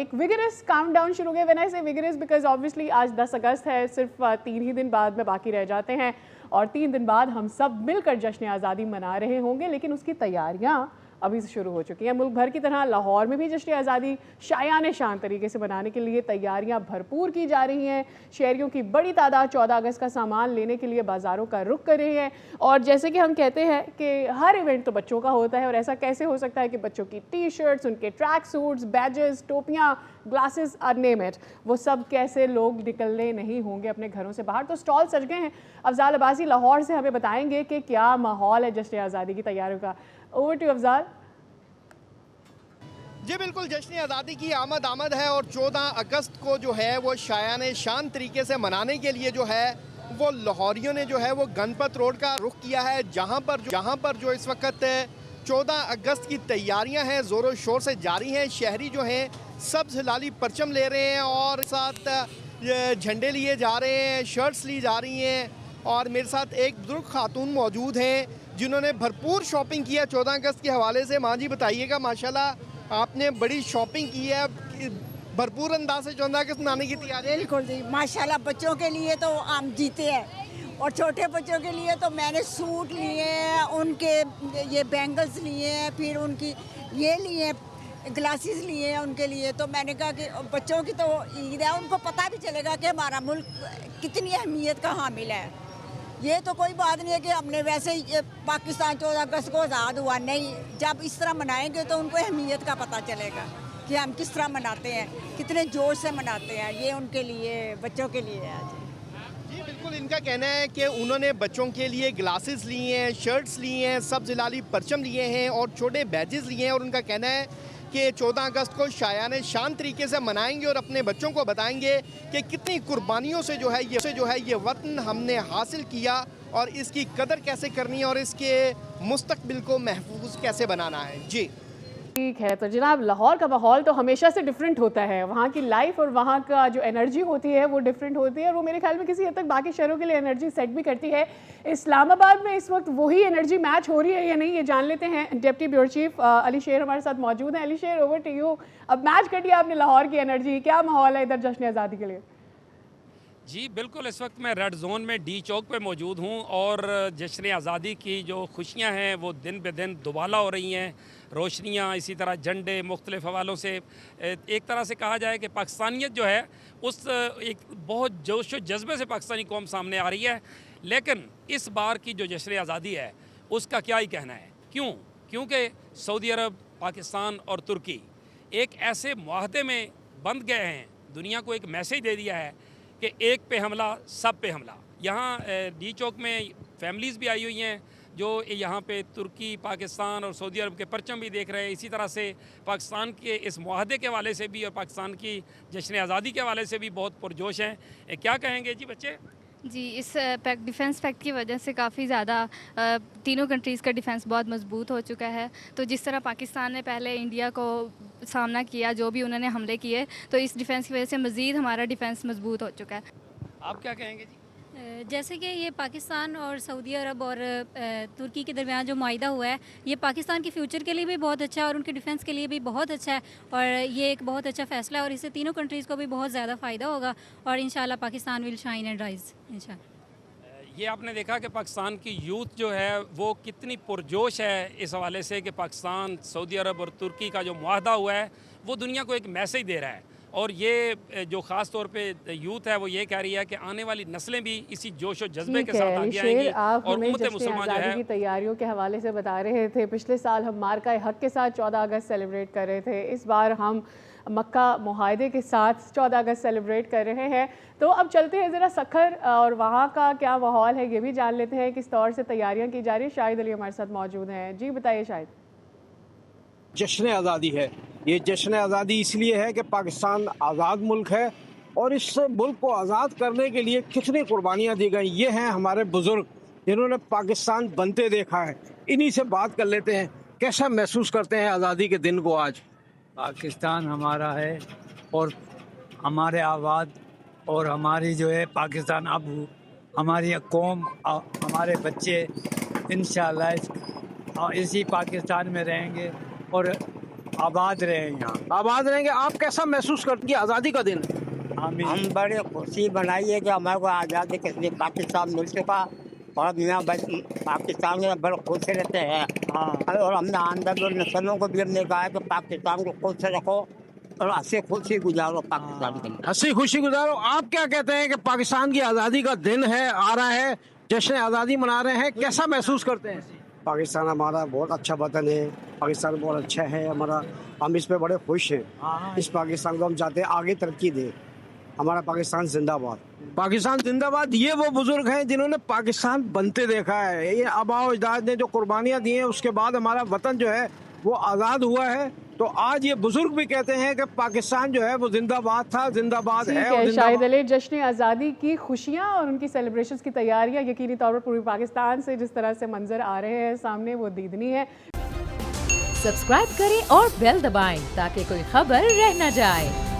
एक vigorous countdown शुरू हो गया। व्हेन आई से विगरस बिकॉज ऑब्वियसली आज 10 अगस्त है, सिर्फ 3 ही दिन बाद में बाकी रह जाते हैं और 3 दिन बाद हम सब मिलकर जश्न आज़ादी मना रहे होंगे, लेकिन उसकी तैयारियां अभी से शुरू हो चुकी हैं। मुल्क भर की तरह लाहौर में भी जश्न आज़ादी शायान शान तरीके से मनाने के लिए तैयारियां भरपूर की जा रही हैं। शहरियों की बड़ी तादाद 14 अगस्त का सामान लेने के लिए बाज़ारों का रुख कर रही है। और जैसे कि हम कहते हैं कि हर इवेंट तो बच्चों का होता है, और ऐसा कैसे हो सकता है कि बच्चों की टी शर्ट्स, उनके ट्रैक सूट्स, बैजेस, टोपियाँ, ग्लासेस, नेम इट, वो सब कैसे लोग निकलने नहीं होंगे अपने घरों से बाहर। तो स्टॉल सज गए हैं। अफजाल अब्बासी लाहौर से हमें बताएंगे कि क्या माहौल है जश्न आज़ादी की तैयारियों का। Over to Afzal. जी बिल्कुल, जश्न आज़ादी की आमद है और 14 अगस्त को जो है वो शायान शान तरीके से मनाने के लिए जो है वो लाहौरियों ने जो है वो गणपत रोड का रुख किया है, जहां पर जो इस वक्त 14 अगस्त की तैयारियां हैं ज़ोरों शोर से जारी हैं। शहरी जो हैं सब्ज़ हिलाली परचम ले रहे हैं और साथ झंडे लिए जा रहे हैं, शर्ट्स ली जा रही हैं। और मेरे साथ एक बुजुर्ग खातून मौजूद हैं जिन्होंने भरपूर शॉपिंग किया 14 अगस्त के हवाले से। माँ जी बताइएगा, माशाल्लाह आपने बड़ी शॉपिंग की है, भरपूर अंदाज से 14 अगस्त मनाने की तैयारी। बिल्कुल जी, माशाल्लाह। बच्चों के लिए तो हम जीते हैं और छोटे बच्चों के लिए तो मैंने सूट लिए हैं, उनके ये बैंगल्स लिए हैं, फिर उनकी ये लिए ग्लासेस लिए हैं उनके लिए। तो मैंने कहा कि बच्चों की तो ईद है, उनको पता भी चलेगा कि हमारा मुल्क कितनी अहमियत का हामिल है। ये तो कोई बात नहीं है कि हमने वैसे ही पाकिस्तान 14 अगस्त को आज़ाद हुआ, नहीं। जब इस तरह मनाएंगे तो उनको अहमियत का पता चलेगा कि हम किस तरह मनाते हैं, कितने जोश से मनाते हैं। ये उनके लिए, बच्चों के लिए है आज। जी बिल्कुल, इनका कहना है कि उन्होंने बच्चों के लिए ग्लासेस लिए हैं, शर्ट्स लिए हैं, सब्ज़ हिलाली परचम लिए हैं और छोटे बैजेस लिए हैं। और उनका कहना है कि 14 अगस्त को शायान शान तरीके से मनाएंगे और अपने बच्चों को बताएंगे कि कितनी कुर्बानियों से जो है ये वतन हमने हासिल किया और इसकी कदर कैसे करनी है और इसके मुस्तकबिल को महफूज कैसे बनाना है। जी ठीक है। तो जनाब, लाहौर का माहौल तो हमेशा से डिफरेंट होता है। वहाँ की लाइफ और वहाँ का जो एनर्जी होती है वो डिफरेंट होती है, और वो मेरे ख्याल में किसी हद तक बाकी शहरों के लिए एनर्जी सेट भी करती है। इस्लामाबाद में इस वक्त वही एनर्जी मैच हो रही है या नहीं, ये जान लेते हैं। डिप्टी ब्यूरो चीफ अली शेर हमारे साथ मौजूद हैं। अली शेर, ओवर टू यू। अब मैच कर दिया आपने लाहौर की एनर्जी, क्या माहौल है इधर जश्न आज़ादी के लिए? जी बिल्कुल, इस वक्त मैं रेड जोन में डी चौक पे मौजूद हूँ और जश्न आज़ादी की जो खुशियाँ हैं वो दिन ब दिन दुबाला हो रही हैं। रोशनियाँ, इसी तरह झंडे, मुख्तलिफ़ हवालों से एक तरह से कहा जाए कि पाकिस्तानियत जो है उस एक बहुत जोश व जज्बे से पाकिस्तानी कौम सामने आ रही है। लेकिन इस बार की जो जश्न आज़ादी है उसका क्या ही कहना है। क्योंकि सऊदी अरब, पाकिस्तान और तुर्की एक ऐसे मुआहदे में बंध गए हैं, दुनिया को एक मैसेज दे दिया है कि एक पे हमला सब पे हमला। यहाँ डी चौक में फैमिलीज़ भी आई हुई हैं जो यहाँ पे तुर्की, पाकिस्तान और सऊदी अरब के परचम भी देख रहे हैं। इसी तरह से पाकिस्तान के इस मुआहदे के हवाले से भी और पाकिस्तान की जश्न आज़ादी के हवाले से भी बहुत पुरजोश हैं। क्या कहेंगे जी बच्चे? जी, इस डिफेंस पैक्ट की वजह से काफ़ी ज़्यादा तीनों कंट्रीज़ का डिफेंस बहुत मजबूत हो चुका है। तो जिस तरह पाकिस्तान ने पहले इंडिया को सामना किया, जो भी उन्होंने हमले किए, तो इस डिफेंस की वजह से मज़ीद हमारा डिफेंस मजबूत हो चुका है। आप क्या कहेंगे जी? जैसे कि ये पाकिस्तान और सऊदी अरब और तुर्की के दरमियान जो मुआहिदा हुआ है, ये पाकिस्तान के फ्यूचर के लिए भी बहुत अच्छा है और उनके डिफेंस के लिए भी बहुत अच्छा है। और ये एक बहुत अच्छा फ़ैसला है और इससे तीनों कंट्रीज़ को भी बहुत ज़्यादा फ़ायदा होगा और इंशाल्लाह Pakistan will shine and rise इंशाल्लाह। ये आपने देखा कि पाकिस्तान की यूथ जो है वो कितनी पुरजोश है इस हवाले से कि पाकिस्तान, सऊदी अरब और तुर्की का जो मुआहदा हुआ है वो दुनिया को एक मैसेज दे रहा है। और ये जो ख़ास तौर पे यूथ है वो ये कह रही है कि आने वाली नस्लें भी इसी जोश और जज्बे के साथ आगे आएंगी। आप और हमें उम्मत जश्न मुसलमान जो आज़ादी है की तैयारियों के हवाले से बता रहे थे। पिछले साल हम मार्का हक के साथ 14 अगस्त सेलिब्रेट कर रहे थे, इस बार हम मक्का मुआहदे के साथ 14 अगस्त सेलिब्रेट कर रहे हैं। तो अब चलते हैं ज़रा सखर और वहाँ का क्या माहौल है ये भी जान लेते हैं, किस तौर से तैयारियाँ की जा रही है। शाहिद अली हमारे साथ मौजूद हैं। जी बताइए शाहिद। जश्न आज़ादी है, ये जश्न आज़ादी इसलिए है कि पाकिस्तान आज़ाद मुल्क है और इस मुल्क को आज़ाद करने के लिए कितनी कुर्बानियाँ दी गई। ये हैं हमारे बुज़ुर्ग जिन्होंने पाकिस्तान बनते देखा है। इन्हीं से बात कर लेते हैं, कैसा महसूस करते हैं आज़ादी के दिन को आज। पाकिस्तान हमारा है और हमारे आबाद और हमारी जो है पाकिस्तान अब हमारी कौम, हमारे बच्चे इंशाल्लाह इसी पाकिस्तान में रहेंगे और आबाद रहे यहाँ। आबाद रहेंगे। आप कैसा महसूस करते हैं आज़ादी का दिन? हम बड़े खुशी बनाई है कि हमारे को आज़ादी के लिए पाकिस्तान मिल चुका और यहाँ पाकिस्तान में बड़े खुश रहते हैं। हाँ। और हमने आंदोलन नस्लों को भी हमने कहा है कि पाकिस्तान को खुश रखो और हंसी खुशी गुजारो पाकिस्तान के लिए। हंसी खुशी गुजारो। आप क्या कहते हैं कि पाकिस्तान की आज़ादी का दिन है, आ रहा है, जश्न आज़ादी मना रहे हैं, कैसा महसूस करते हैं? पाकिस्तान हमारा बहुत अच्छा वतन है, पाकिस्तान बहुत अच्छा है हमारा, हम इस पे बड़े खुश हैं। इस पाकिस्तान को हम चाहते हैं आगे तरक्की दे। हमारा पाकिस्तान जिंदाबाद। पाकिस्तान जिंदाबाद। ये वो बुजुर्ग हैं जिन्होंने पाकिस्तान बनते देखा है। ये आबाओ अजदाद ने जो कुर्बानियाँ दी हैं, उसके बाद हमारा वतन जो है वो आज़ाद हुआ है। तो आज ये बुजुर्ग भी कहते हैं कि पाकिस्तान जो है वो जिंदाबाद था, जिंदाबाद है और शाहिद जिंदाबाद। अली, जश्न आज़ादी की खुशियाँ और उनकी सेलिब्रेशंस की तैयारियाँ यकीनी तौर पर पूर्वी पाकिस्तान से जिस तरह से मंजर आ रहे हैं सामने, वो दीदनी है। सब्सक्राइब करें और बेल दबाएं ताकि कोई खबर रह न जाए।